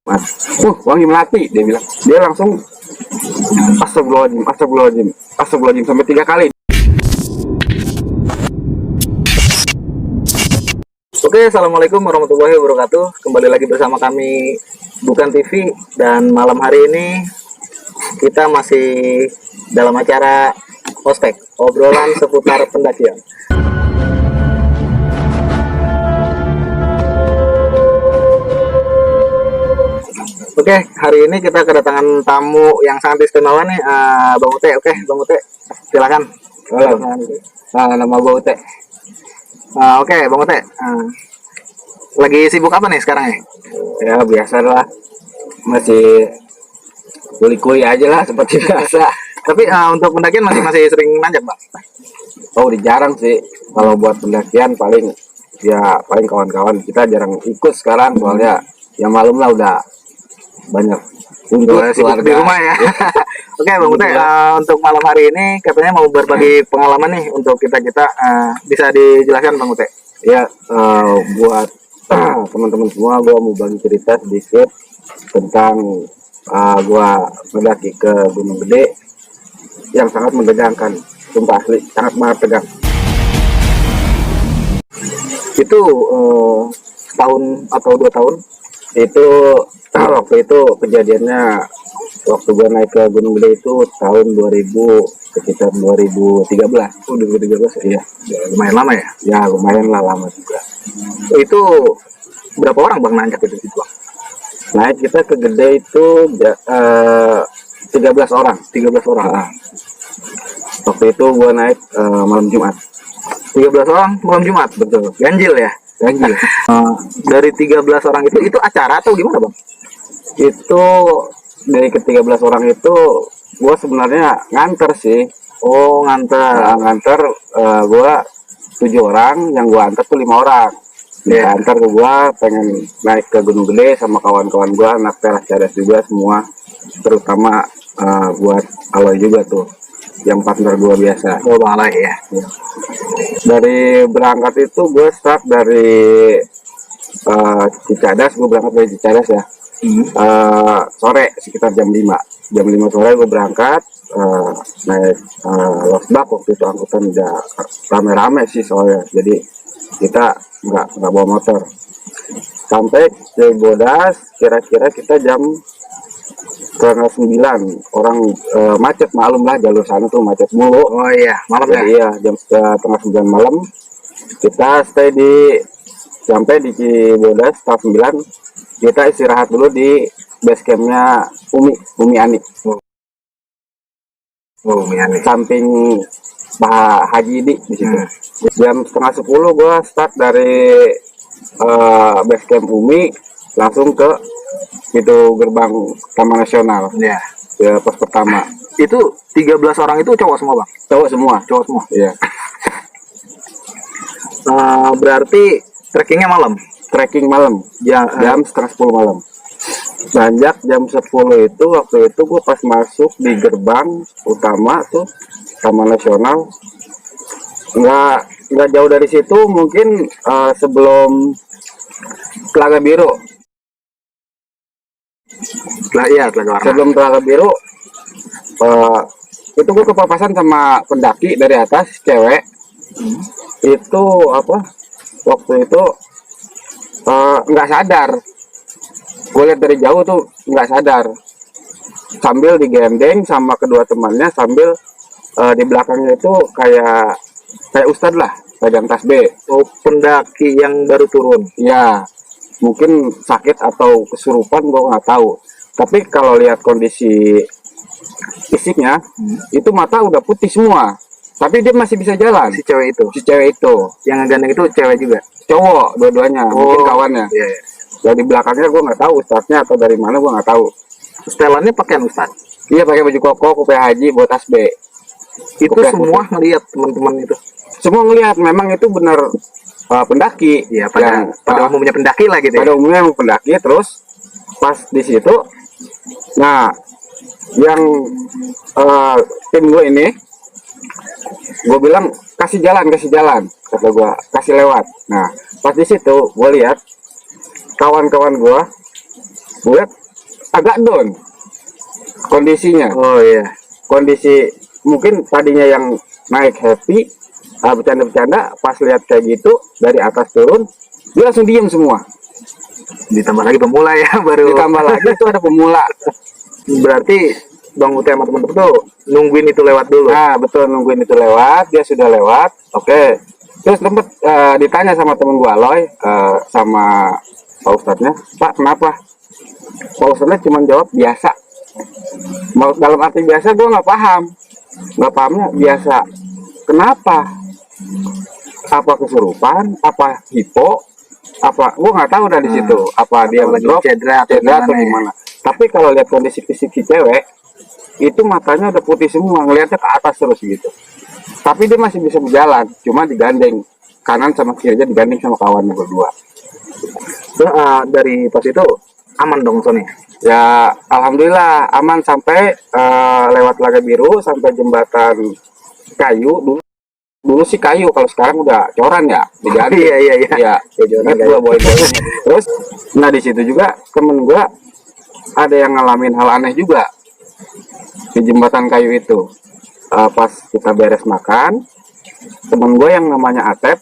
Mas, wangi melati, dia bilang. Dia langsung astagfirullahaladzim, astagfirullahaladzim, astagfirullahaladzim sampai 3 kali. Oke, assalamualaikum warahmatullahi wabarakatuh. Kembali lagi bersama kami Bukan TV, dan malam hari ini kita masih dalam acara ospek, obrolan seputar pendakian. Oke, hari ini kita kedatangan tamu yang sangat istimewa nih, Bang Ute. Oke, Bang Ute, silakan. Halo, nama gue Ute. Oke, Bang Ute, lagi sibuk apa nih sekarang ya? Ya biasa lah, masih kulik-kulik aja lah seperti biasa. Tapi untuk pendakian masih sering nanjak, Bang? Oh, udah jarang sih. Kalau buat pendakian paling kawan-kawan kita jarang ikut sekarang, soalnya ya malum lah udah banyak untuk Sibuk di rumah ya. Oke, Bang Ute, untuk malam hari ini katanya mau berbagi pengalaman nih untuk kita bisa dijelaskan, Bang Ute? Ya, buat teman-teman semua, gue mau bagi cerita sedikit tentang gue mendaki ke Gunung Gede yang sangat menegangkan, sumpah asli, sangat banget tegang. Itu setahun atau 2 tahun? Itu waktu itu kejadiannya, waktu gue naik ke Gunung Gede itu tahun 2000, sekitar 2013. Oh, 2013 Iya, ya, lumayan lama ya. ya lumayan lah, lama juga. Itu berapa orang Bang nanjak itu, Bang? Naik kita ke Gede itu 13 orang. 13 orang. Waktu itu gue naik malam Jumat. 13 orang malam Jumat, Betul, ganjil ya. ganjil. Dari 13 orang itu acara atau gimana, Bang? Itu dari ke-13 orang itu gue sebenarnya nganter sih. Oh, nganter. Nganter gue 7 orang, yang gue antar tuh 5 orang. Dia antar ke gue pengen naik ke Gunung Gede sama kawan-kawan gue, anak teras cadas juga semua, terutama buat Aloy juga tuh, yang partner gue biasa. Oh, Bang Alay ya. Dari berangkat itu gue start dari Cicadas, gue berangkat dari Cicadas ya. Sore sekitar jam 5 sore gue berangkat, naik losbak. Waktu itu angkutan udah rame-rame sih soalnya, jadi kita nggak bawa motor. Sampai Cibodas kira-kira kita jam setengah 9. Orang macet, malum lah, jalur sana tuh macet mulu. Oh iya, malam ya. Iya, jam setengah 9 malam kita stay sampai di Cibodas setengah 9. Kita istirahat dulu di base campnya Umi Ani. Umi Ani. Samping Pak Haji di situ. Jam setengah 10 gua start dari base camp Umi langsung ke itu gerbang Taman Nasional. Ya. Ya, pos pertama. Itu 13 orang itu cowok semua, Bang? Cowok semua. Iya. Berarti trekkingnya malam? Trekking malam, jam setengah 10 malam. Nanjak jam 10 itu, waktu itu gue pas masuk di gerbang utama tuh Taman Nasional, nggak jauh dari situ, mungkin sebelum Telaga Biru. Sebelum Telaga Biru, itu gue kepapasan sama pendaki dari atas, cewek. Itu apa? Waktu itu nggak sadar, gue lihat dari jauh tuh nggak sadar, sambil digendeng sama kedua temannya, sambil di belakangnya itu kayak ustadz lah, pegang tasbih. Oh, pendaki yang baru turun? Ya, mungkin sakit atau kesurupan, gue nggak tahu. Tapi kalau lihat kondisi fisiknya, itu mata udah putih semua, tapi dia masih bisa jalan. Si cewek itu yang ngegandeng itu cewek juga? Cowok dua-duanya. Mungkin kawannya. Iya. Jadi belakangnya gue nggak tahu ustadznya atau dari mana, gue nggak tahu. Setelannya pakaian ustadz? Iya, pakai baju koko, kupe haji, bawa tasbih. Itu semua ngelihat teman-teman itu? Semua ngelihat, memang itu benar pendaki. Iya, pada umumnya pendaki lah gitu. Pada umumnya pendaki. Terus pas di situ, nah yang tim gue ini, gue bilang kasih jalan, kata gue, kasih lewat. Nah pas di situ gue lihat kawan-kawan gue gue liat agak down kondisinya. Oh iya. Kondisi mungkin tadinya yang naik happy, bercanda-bercanda, pas lihat kayak gitu dari atas turun dia langsung diem semua. Ditambah lagi pemula ya baru. Ditambah lagi itu ada pemula. Berarti Bang Ute sama temen-temen tuh nungguin itu lewat dulu. Nah betul, nungguin itu lewat, dia sudah lewat. Oke, terus tempat ditanya sama temen gua Aloy, sama Pak Ustadznya, Pak kenapa? Pak Ustadznya cuma jawab biasa. Dalam arti biasa gua nggak pahamnya biasa. Kenapa? Apa kesurupan? Apa hipo? Apa? Gua nggak tahu dari situ. Apa dia ngedrop, cedera atau gimana? Tapi kalau lihat kondisi fisik si cewek, itu matanya udah putih semua, ngelihatnya ke atas terus gitu. Tapi dia masih bisa berjalan, cuma digandeng kanan sama kirinya, digandeng sama kawannya berdua. So, dari pas itu aman dong Sony. Ya alhamdulillah aman sampai lewat Laga Biru sampai jembatan kayu. Dulu sih kayu, kalau sekarang udah coran ya diganti. Iya. Ya gua bawain. Terus nah di situ juga temen gua ada yang ngalamin hal aneh juga di jembatan kayu itu. Pas kita beres makan, temen gue yang namanya Atep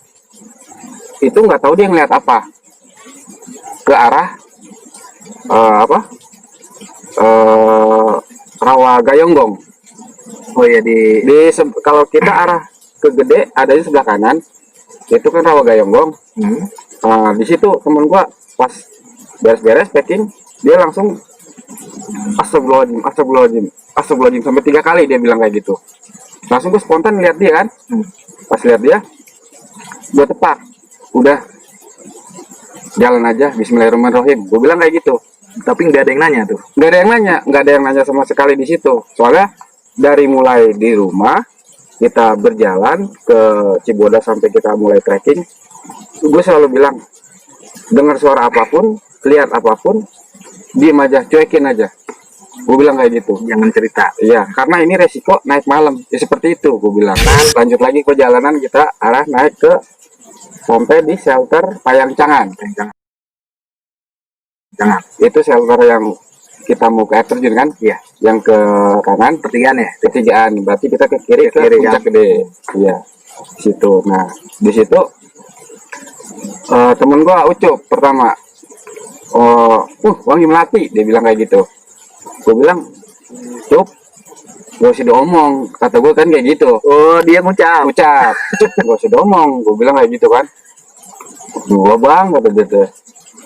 itu nggak tahu dia ngeliat apa ke arah rawa Gayonggong. Oh iya Kalau kita arah ke Gede ada di sebelah kanan, itu kan rawa Gayonggong. Di situ temen gue pas beres-beres packing, dia langsung astagfirullahaladzim sampai 3 kali dia bilang kayak gitu. Langsung gue spontan lihat dia kan. Pas lihat dia, gue tepak, udah jalan aja, bismillahirrahmanirrahim, gue bilang kayak gitu. Tapi nggak ada yang nanya tuh. Nggak ada yang nanya sama sekali di situ. Soalnya dari mulai di rumah kita berjalan ke Cibodas sampai kita mulai trekking, gue selalu bilang, dengar suara apapun, lihat apapun, diem aja, cuekin aja. Gue bilang kayak gitu, Jangan cerita. iya, karena ini resiko naik malam ya, seperti itu gue bilang. Lanjut lagi perjalanan kita arah naik ke sampai di shelter Payangcangan. Itu shelter yang kita mau ke air terjun kan, Iya. yang ke kanan Pertigaan ya. ketigaan, berarti kita ke kiri Ke kiri, Puncak Gede. Iya, situ. Nah di situ temen gua Ucup pertama, wangi melati, dia bilang kayak gitu. Gue bilang, Cup, gak usah diomong, kata gue kan kayak gitu. Oh dia ngucap. Ucap, gak usah diomong, gue bilang kayak gitu kan. Gue bang,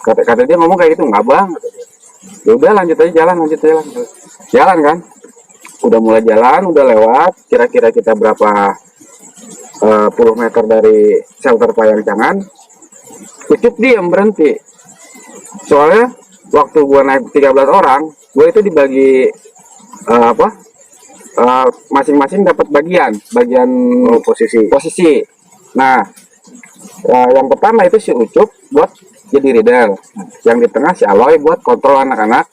kata dia ngomong kayak gitu, nggak bang, kata dia. Ya udah lanjut aja jalan kan. Udah mulai jalan, udah lewat, kira-kira kita berapa puluh meter dari shelter Payangcangan. Ucup diam, berhenti. Soalnya waktu gua naik 13 orang, gue itu dibagi masing-masing dapat bagian posisi. Nah, yang pertama itu si Ucup buat jadi rider, yang di tengah si Aloy buat kontrol anak-anak,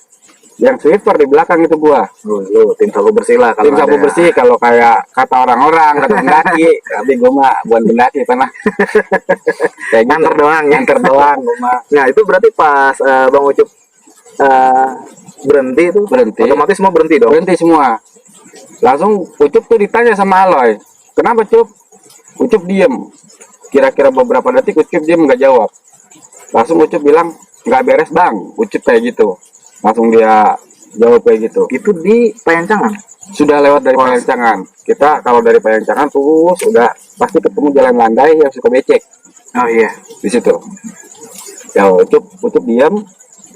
yang sweeper di belakang itu gua. Lu tim sapu bersih lah Tim sapu bersih kalau kayak kata orang-orang, kata pendaki. Tapi gua mah bukan pendaki, pernah kayak gitu. Nganter doang gua mah. Nah itu berarti pas Bang Ucup berhenti, otomatis semua berhenti dong. Berhenti semua. Langsung Ucup tuh ditanya sama Aloy, kenapa Cup? Ucup diem. Kira-kira beberapa detik Ucup diem nggak jawab. Langsung Ucup bilang, nggak beres bang. Ucup kayak gitu. Langsung dia jawab kayak gitu. Itu di Payangcangan. Sudah lewat dari Payangcangan. Kita kalau dari Payangcangan terus udah pasti ketemu jalan landai yang suka becek. Oh iya. Di situ. Ya Ucup diam.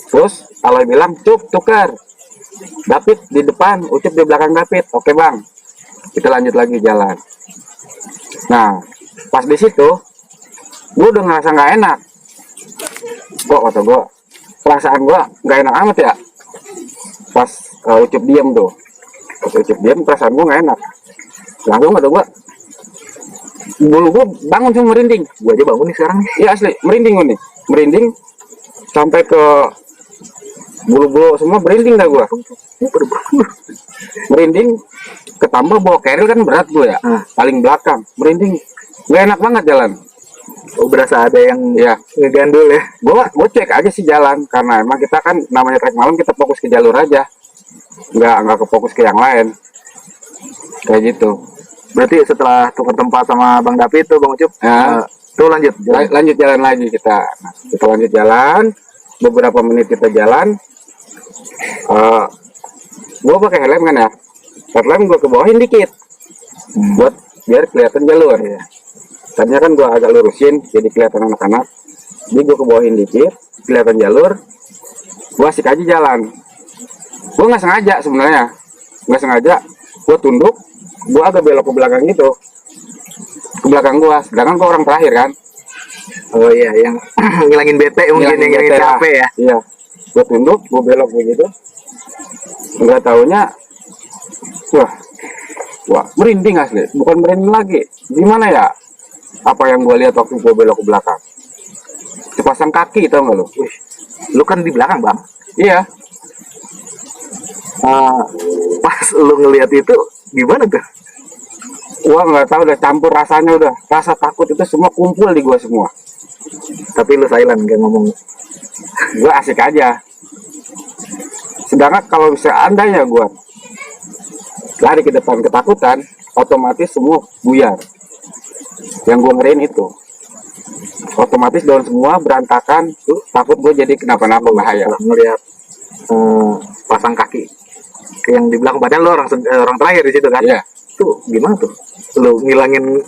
Terus Aloy bilang, Cup tukar. David di depan, Ucup di belakang David. Oke bang. Kita lanjut lagi jalan. Nah, pas di situ, gue udah ngerasa nggak enak. Kok kata gue, perasaan gue nggak enak amat ya. Pas Ucup diam tuh, pas Ucup diam, perasaan gue nggak enak. Langsung kata gue, bulu gue bangun semua merinding. Gue aja bangun nih sekarang nih. Iya asli, merinding gue nih, merinding sampai ke bulu-bulu semua merinding dah gue. Merinding, ketambah bawa keril kan berat gue ya, paling belakang, merinding, nggak enak banget jalan. Oh, berasa ada yang Ya, ngegandul ya. gue cek aja sih jalan, karena emang kita kan namanya trek malam, kita fokus ke jalur aja, nggak ke fokus ke yang lain, kayak gitu. Berarti setelah tukar tempat sama Bang David tuh Bang Ucup, Ya. tuh lanjut. Lanjut jalan lagi kita. Nah, kita lanjut jalan, beberapa menit kita jalan. Gue pakai helm kan ya, helm gue ke bawahin dikit, buat biar kelihatan jalur ya. Tadinya kan gue agak lurusin, jadi kelihatan anak-anak. Jadi gue ke bawahin dikit, kelihatan jalur. Gue asik aja jalan. Gue nggak sengaja sebenarnya, nggak sengaja. Gue tunduk, gue agak belok ke belakang gitu, ke belakang gue. Sedangkan gue orang terakhir kan. Oh iya, yang ngilangin bete mungkin, yang ngilangin bete lah. capek ya. Iya, gue tunduk, gue belok begitu. Nggak taunya, wah, merinding asli. Bukan merinding lagi. Gimana ya? Apa yang gue lihat waktu gue belok ke belakang? Sepasang kaki, tau nggak lo? Wih, lu kan di belakang Bang. Iya, Pas lu ngelihat itu gimana tuh? gua nggak tahu, udah campur rasanya, udah rasa takut itu semua kumpul di gua semua. Tapi lu silent gak ngomong. Gua asik aja. Sedangkan kalau seandainya gua lari ke depan ketakutan, otomatis semua buyar. Yang gua ngeriin itu, otomatis daun semua berantakan. Tuh takut gua jadi kenapa-napa, bahaya. Setelah ngelihat pasang kaki yang di belakang, padahal lu orang terakhir di situ kan. Iya. Tuh gimana tuh? Lu ngilangin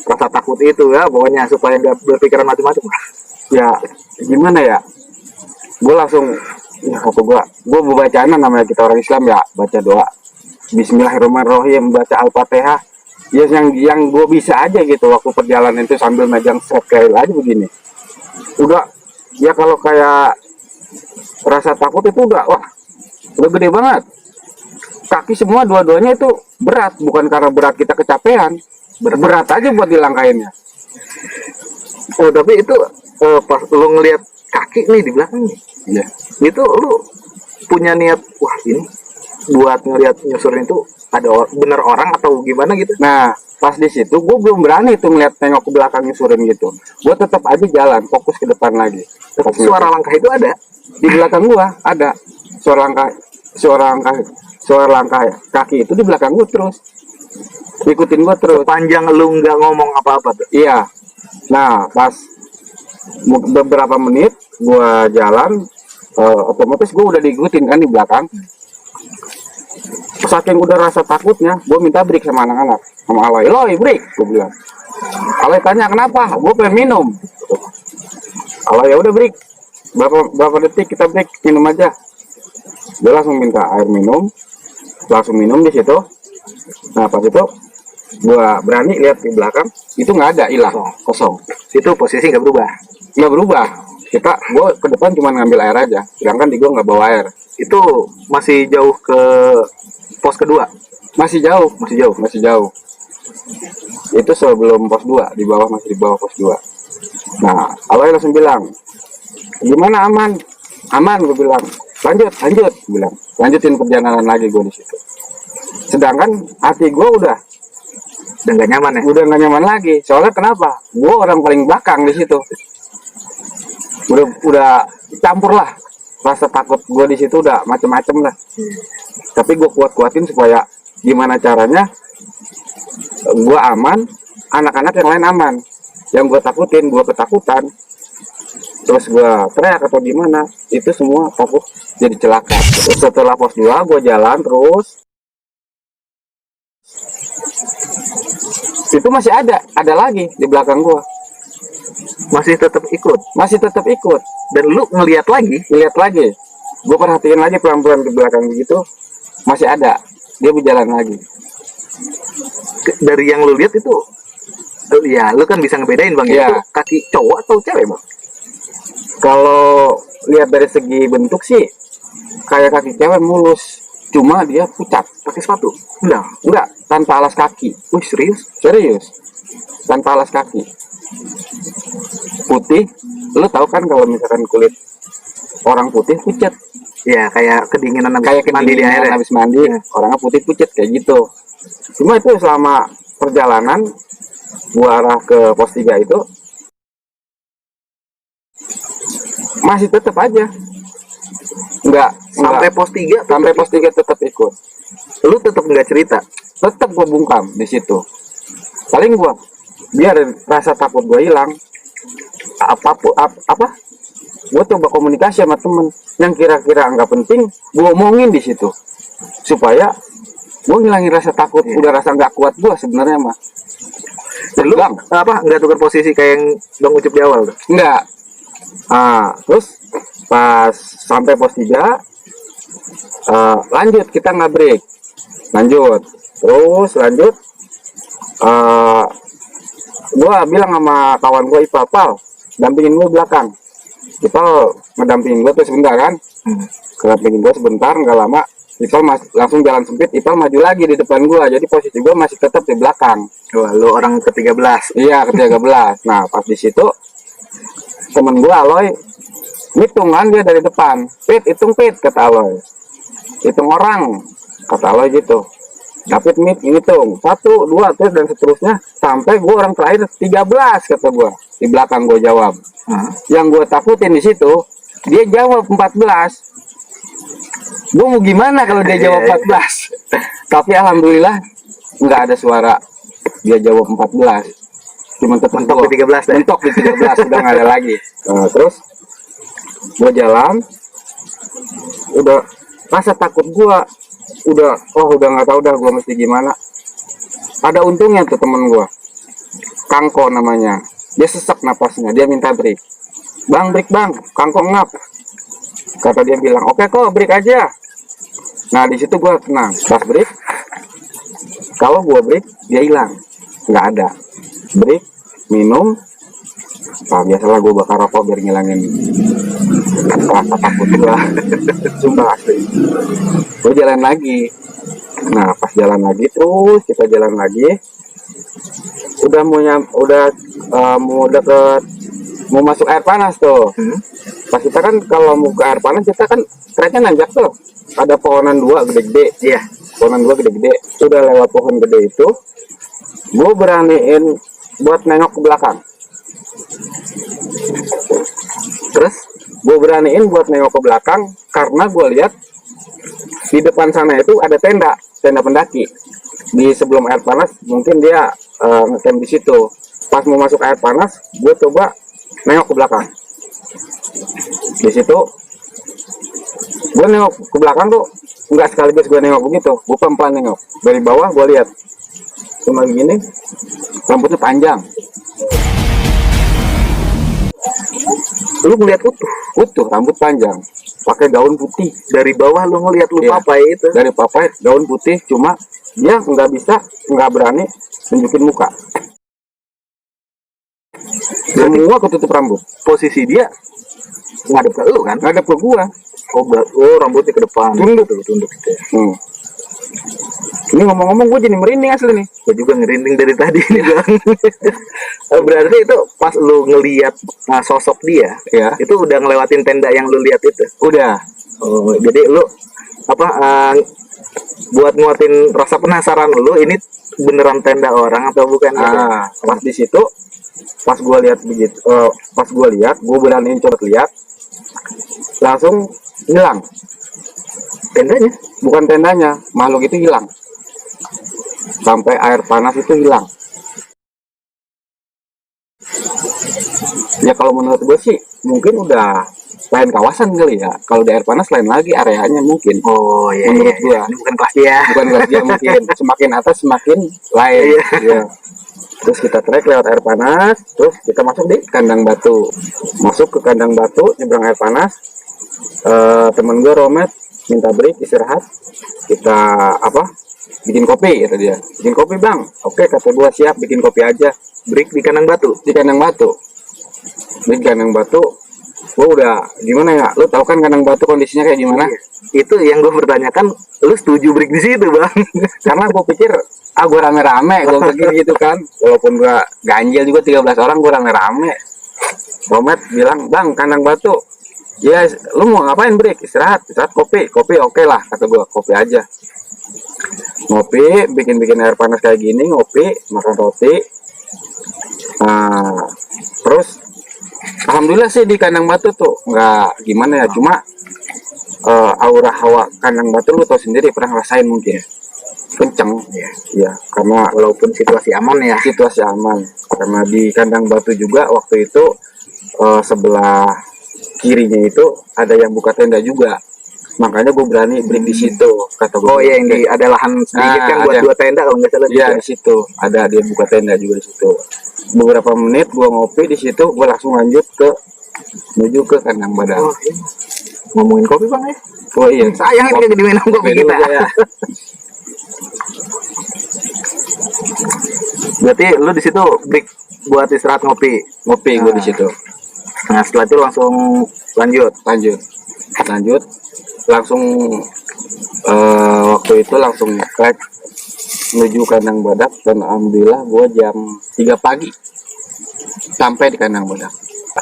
rasa takut itu ya, pokoknya supaya nggak berpikiran macam-macam. Ya gimana ya, gue langsung ya apa, gue bacaan, namanya kita orang Islam ya, baca doa Bismillahirrahmanirrahim, baca Al-Fatihah ya, yang gue bisa aja gitu waktu perjalanan itu, sambil megang strap kail aja begini. Udah ya, kalau kayak rasa takut itu udah gede banget. Kaki semua dua-duanya itu berat, bukan karena berat kita kecapean, berat aja buat dilangkainnya. Oh, tapi itu pas lu ngelihat kaki nih di belakang nih, Iya. itu lu punya niat, wah ini buat ngelihat nyusurin itu ada bener orang atau gimana gitu? Nah, pas di situ gue belum berani tuh ngeliat tengok ke belakang nyusurin gitu. Gue tetap aja jalan, fokus ke depan lagi. Tapi suara langkah itu ada di belakang gua, ada suara langkah kaki itu di belakang gua, terus ikutin gua terus. panjang lu nggak ngomong apa-apa tuh. Iya. Nah, pas beberapa menit gua jalan, otomatis gua udah diikutin kan di belakang. Saking udah rasa takutnya, gua minta break sama anak-anak, sama Aloy, "Loy, break," gua bilang. Aloy tanya kenapa, gua pengen minum. Aloy, ya udah break. Berapa detik kita break, minum aja. Dia langsung minta air minum, langsung minum di situ. Nah, pas itu gua berani lihat di belakang, itu nggak ada, hilang, kosong. Itu posisi nggak berubah. Nggak berubah. Gua ke depan cuma ngambil air aja, sedangkan di gua nggak bawa air. Itu masih jauh ke pos kedua. Masih jauh. Itu sebelum pos 2, masih di bawah pos 2. Nah, Aloy langsung bilang, "Gimana, aman?" "Aman," gue bilang. Lanjut, gue bilang. Lanjutin perjalanan lagi gue di situ. Sedangkan hati gue udah nggak nyaman ya. Udah nggak nyaman lagi. Soalnya kenapa? Gue orang paling belakang di situ. Udah campur lah. Rasa takut gue di situ udah macem-macem lah. Tapi gue kuat-kuatin supaya gimana caranya gue aman, anak-anak yang lain aman. Yang gue takutin, gue ketakutan, terus gue teriak atau gimana, itu semua takut jadi celaka. Terus setelah pos 2 gue jalan terus, itu masih ada lagi di belakang gue, Masih tetap ikut. Dan lu lihat lagi, gue perhatiin lagi pelan-pelan ke belakang begitu, masih ada, dia berjalan lagi. Dari yang lu lihat itu, ya lu kan bisa ngebedain Bang, Iya. itu kaki cowok atau cewek Bang? Kalau lihat dari segi bentuk sih kayak kaki cewek mulus, cuma dia pucat. Pakai sepatu? Enggak, tanpa alas kaki. Wih, Serius, tanpa alas kaki. Putih, lu tahu kan kalau misalkan kulit orang putih pucat, ya kayak kedinginan kayak mandi di air ya? habis mandi, orangnya putih pucat kayak gitu. Cuma itu selama perjalanan gua arah ke pos 3 itu, masih tetap aja. Enggak, Sampai pos 3 sampai pos 3 tetap ikut. lu tetap nggak cerita. Tetap gue bungkam di situ. Paling gue biar rasa takut gue hilang, apa gue coba komunikasi sama temen yang kira-kira nggak penting, gue omongin di situ supaya gue ngilangin rasa takut. Udah rasa nggak kuat gue sebenarnya mah. Dan lu nggak tukar posisi kayak yang Bang Ucup di awal tuh? Enggak. Terus pas sampai pos 3 lanjut, kita nggak break, lanjut gua bilang sama kawan gua Ipal, dampingin gua belakang. Ipal ngedampingin gua tuh sebentar kan, ngedampingin gua sebentar, nggak lama Ipal langsung jalan sempit, Ipal maju lagi di depan gua, jadi posisi gua masih tetap di belakang. Wah, lu orang ke-13. Iya, ke-13. Nah, pas di situ temen gua Aloy ngitung kan, dia dari depan, hitung kata Aloy, hitung orang kata Aloy gitu. David ngitung 1, 2 terus dan seterusnya sampai gua orang terakhir 13 kata gua. Di belakang gua jawab. Yang gua takutin di situ dia jawab 14. Gua mau gimana kalau dia jawab 14? Tapi alhamdulillah nggak ada suara dia jawab 14. Cuma tetap mentok di 13 mentok di 13 udah nggak ada lagi. Terus gua jalan, udah rasa takut gua udah nggak tahu dah gua mesti gimana. Ada untungnya tuh temen gua, Kangko namanya, dia sesak napasnya, dia minta break. Break bang, Kangko ngap, kata dia bilang oke kok break aja. Nah di situ gua tenang, pas break, kalau gua break dia hilang, nggak ada. Break, minum, biasalah gua bakar rokok biar ngilangin rasa takut gua. Sumpah asli. Gue jalan lagi. Nah pas jalan lagi terus kita jalan lagi, udah mau deket mau masuk air panas tuh. Pas kita kan kalau mau ke air panas kita kan treknya nanjak tuh, ada pohonan 2 gede-gede. Iya, pohonan 2 gede-gede. Udah lewat pohon gede itu, gue beraniin buat nengok ke belakang. Terus gue beraniin buat nengok ke belakang karena gue lihat di depan sana itu ada tenda pendaki. Di sebelum air panas mungkin dia ngecamp di situ. Pas mau masuk air panas, gue coba nengok ke belakang. Di situ gue nengok ke belakang tuh nggak sekaligus gue nengok begitu, gue pelan-pelan nengok dari bawah. Gue lihat cuma gini, rambutnya panjang. lu ngeliat utuh rambut panjang, pakai daun putih. dari bawah lu ngeliat lu Iya, papai itu. dari papai daun putih, cuma dia nggak berani tunjukin muka, semua ketutup rambut. Posisi dia ngadep ke lu kan? Ngadep ke gua, Rambutnya ke depan. tunduk. Tunduk gitu ya. Ini ngomong-ngomong gue jadi merinding asli nih. Gue juga ngerinding dari tadi nih bang. Berarti itu pas lu ngeliat sosok dia, Ya, itu udah ngelewatin tenda yang lu lihat itu. udah. Jadi lu buat nguatin rasa penasaran lu, ini beneran tenda orang atau bukan? Pas di situ, pas gue lihat begitu, gue beraniin coba lihat, langsung hilang. Tendanya? Bukan tendanya, makhluk itu hilang. Sampai air panas itu hilang. Ya kalau menurut gue sih mungkin udah lain kawasan kali ya. Kalau di air panas lain lagi areanya mungkin. Oh iya. Menurut gue Ini bukan kelas dia. bukan kelas dia, mungkin semakin atas semakin lain. Ya. Terus kita trek lewat air panas, terus kita masuk di kandang batu. Masuk ke kandang batu, nyebrang air panas. Temen gue Romet minta break istirahat, kita bikin kopi kata dia. Bikin kopi bang, oke kata gua, siap, bikin kopi aja. Break di kandang batu. Di kandang batu, gua udah gimana ya, lu tahu kan kandang batu kondisinya kayak gimana. Itu yang gue pertanyakan, lu setuju break di situ bang? Karena gua pikir gua rame-rame, gua pikir gitu kan, walaupun gua ganjil juga 13 orang, gua rame-rame. Romet bilang bang kandang batu, ya lu mau ngapain break? Istirahat kopi oke lah kata gua, kopi aja. Ngopi, bikin air panas kayak gini, ngopi, makan roti. Terus Alhamdulillah sih di kandang batu tuh nggak gimana ya, cuma aura hawa kandang batu lu tau sendiri, pernah ngerasain mungkin kenceng ya. Ya karena Walaupun situasi aman ya. situasi aman, karena di kandang batu juga waktu itu sebelah kirinya itu ada yang buka tenda juga, makanya gue berani break di situ, kata gue. Oh iya, yang di ada lahan sedikit kan buat ada. 2 tenda kalau nggak salah. Iya di situ ada dia buka tenda juga di situ. Beberapa menit gue ngopi di situ, gue langsung lanjut ke menuju ke kandang badak. Oh, iya. Ngomongin kopi bang ya. Oh iya, Sayang ini jadi minum kopi Beda kita. juga ya. Berarti lu di situ break buat istirahat ngopi. Ngopi gue di situ. Nah setelah itu langsung lanjut. Lanjut langsung waktu itu langsung trek menuju kandang badak, dan alhamdulillah gue jam 3 pagi sampai di kandang badak.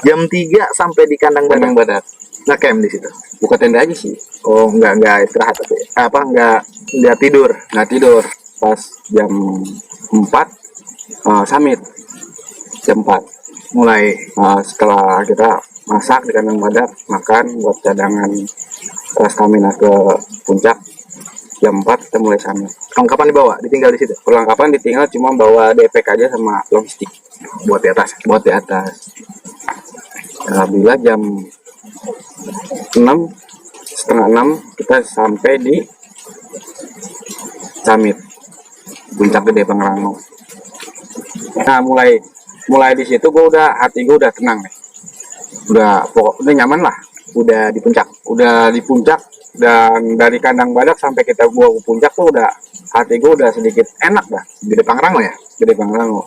Jam 3 sampai di kandang Kandang badak. badak Ngecamp di situ. buka tenda aja sih, Oh nggak istirahat tapi apa nggak tidur. nggak tidur. Pas jam 4 summit jam 4. Mulai Setelah kita masak di kandang badak, makan buat cadangan stamina ke puncak, jam 4 kita mulai summit. Perlengkapan dibawa, ditinggal di situ Perlengkapan ditinggal, cuma bawa DPK aja sama logistik buat di atas. Alhamdulillah jam 6, setengah 6 kita sampai di summit puncak Gede Pangrango. Nah mulai di situ hati gue udah tenang nih, udah nyaman lah, Udah di puncak. dan dari kandang badak sampai kita gua ke puncak tuh udah hati gue udah sedikit enak dah. Gede Pangrango ya. Gede Pangrango,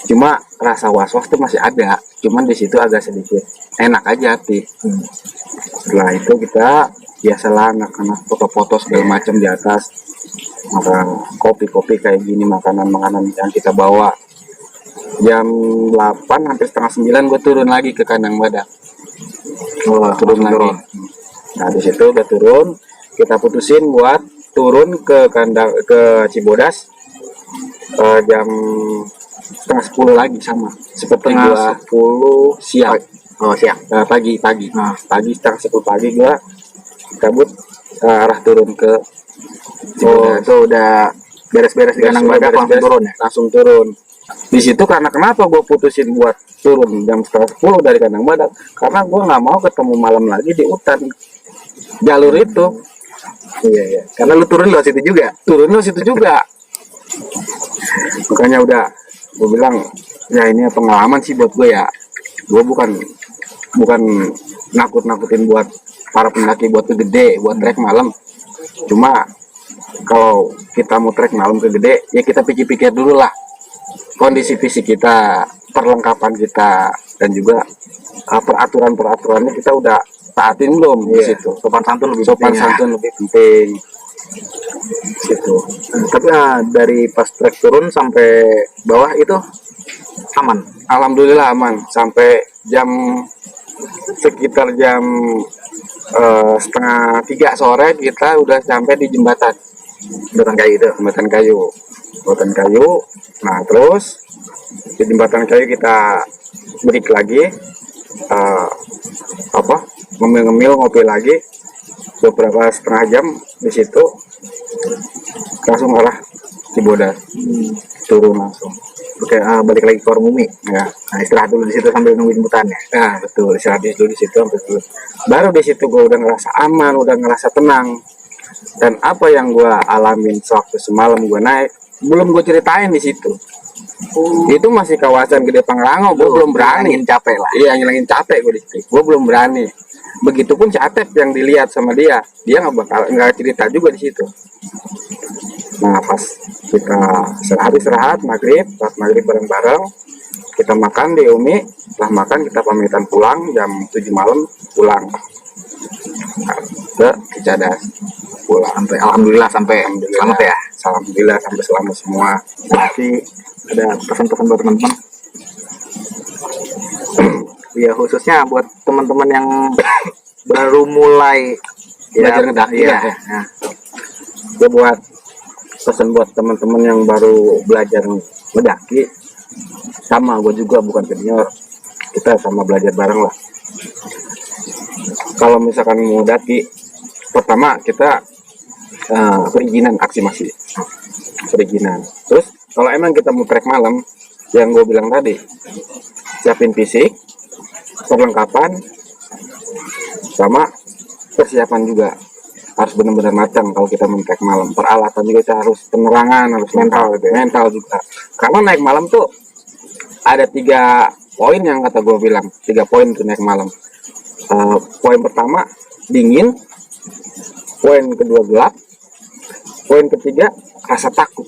cuma rasa was-was tuh masih ada, cuman di situ agak sedikit enak aja hati. Setelah itu kita biasalah anak-anak foto-foto segala macam di atas, makan kopi-kopi kayak gini, makanan-makanan yang kita bawa. Jam 8 hampir setengah 9 gue turun lagi ke kandang badak. Turun lagi. Nah di situ udah turun, kita putusin buat turun ke Cibodas jam setengah 10 lagi, sama seperti Setengah 10 siang. Oh siang. Pagi Nah. pagi setengah 10 pagi gua kabut arah turun ke Oh Cibodas. itu udah beres-beres di kandang badak langsung turun ya. Langsung turun. Di situ karena kenapa gue putusin buat turun jam setengah 10 dari kandang badak, karena gue nggak mau ketemu malam lagi di hutan jalur itu. Iya. Karena lu turun lewat situ juga. Makanya udah gue bilang ya ini pengalaman sih buat gue ya. Gue bukan nakut-nakutin buat para pendaki buat ke Gede, buat trek malam. Cuma kalau kita mau trek malam ke Gede, ya kita pikir-pikir dulu lah kondisi fisik kita, perlengkapan kita, dan juga peraturan-peraturannya kita udah taatin belum di situ. Sopan santun lebih Sopan penting ya. santun lebih penting. Situ. Tapi dari pas trek turun sampai bawah itu aman. Alhamdulillah aman, sampai sekitar jam setengah 3 sore kita udah sampai di jembatan kayu. Nah terus di jembatan kayu kita break lagi, ngemil-ngemil, ngopi lagi beberapa setengah jam. Di situ langsung arah Cibodas, turun langsung. Oke, balik lagi ke Warmumi. Ya, Nah, istirahat dulu di situ sambil nunggu jemputannya. nah betul, istirahat dulu di situ sampai dulu. Baru di situ gue udah ngerasa aman, udah ngerasa tenang. Dan apa yang gue alamin sewaktu semalam gue naik belum gue ceritain di situ. Itu masih kawasan Gede Pangrango, gue belum berani. Ngilangin capek lah. Iya, ngilangin capek gue di situ. Gue belum berani. Begitupun si Atep yang dilihat sama dia nggak cerita juga di situ. Nah pas kita istirahat maghrib bareng-bareng, kita makan di Umi. Setelah makan kita pamitan pulang jam 7 malam, pulang ke Cicadas. Alhamdulillah sampai selamat ya. Alhamdulillah sampai selamat semua. Nanti ada pesan-pesan buat teman-teman. Ya khususnya buat teman-teman yang baru mulai Belajar ngedaki ya. ya. Nah, Gue buat pesan buat teman-teman yang baru belajar ngedaki, sama gue juga bukan senior. kita sama belajar bareng lah. Kalau misalkan mau daki, pertama kita perizinan, aksi masih perizinan. Terus kalau emang kita mau trek malam, yang gue bilang tadi, siapin fisik, perlengkapan, sama persiapan juga harus benar-benar matang. Kalau kita men trek malam, peralatan juga kita harus, penerangan harus mental juga. Karena naik malam tuh ada 3 poin yang kata gue bilang, 3 poin tuh naik malam. Poin pertama dingin, poin kedua gelap, poin ketiga rasa takut.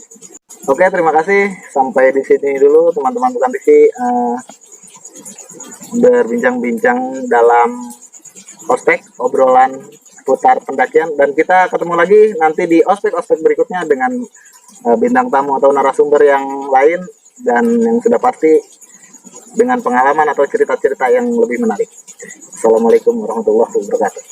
Oke, terima kasih. Sampai di sini dulu teman-teman Bukan TV berbincang-bincang dalam ospek, obrolan seputar pendakian, dan kita ketemu lagi nanti di ospek-ospek berikutnya dengan bintang tamu atau narasumber yang lain, dan yang sudah pasti dengan pengalaman atau cerita-cerita yang lebih menarik. Assalamualaikum warahmatullahi wabarakatuh.